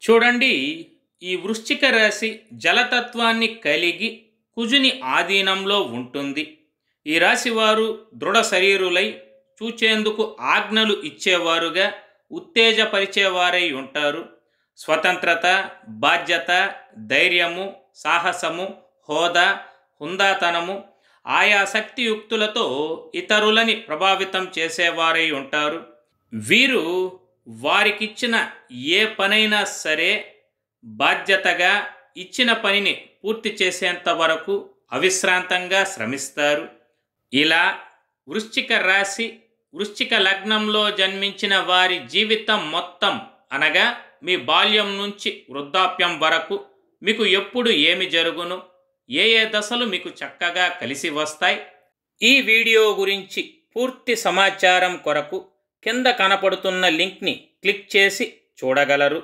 చూడండి, ఈ వృశ్చిక రాశి జలతత్వాన్ని కలిగి కుజుని ఆధీనంలో ఉంటుంది. ఈ రాశి వారు దృఢ శరీరులై చూచేందుకు ఆజ్ఞలు ఇచ్చేవారుగా ఉత్తేజపరిచేవారై ఉంటారు. స్వతంత్రత, బాధ్యత, ధైర్యము, సాహసము, హోదా, హుందాతనము, ఆయా శక్తియుక్తులతో ఇతరులని ప్రభావితం చేసేవారై ఉంటారు. వీరు వారికిచ్చిన ఏ పనైనా సరే బాధ్యతగా ఇచ్చిన పనిని పూర్తి చేసేంత వరకు అవిశ్రాంతంగా శ్రమిస్తారు. ఇలా వృశ్చిక రాశి, వృశ్చిక లగ్నంలో జన్మించిన వారి జీవితం మొత్తం అనగా మీ బాల్యం నుంచి వృద్ధాప్యం వరకు మీకు ఎప్పుడు ఏమి జరుగును, ఏ ఏ దశలు మీకు చక్కగా కలిసి వస్తాయి, ఈ వీడియో గురించి పూర్తి సమాచారం కొరకు కింద కనపడుతున్న లింక్ని క్లిక్ చేసి చూడగలరు.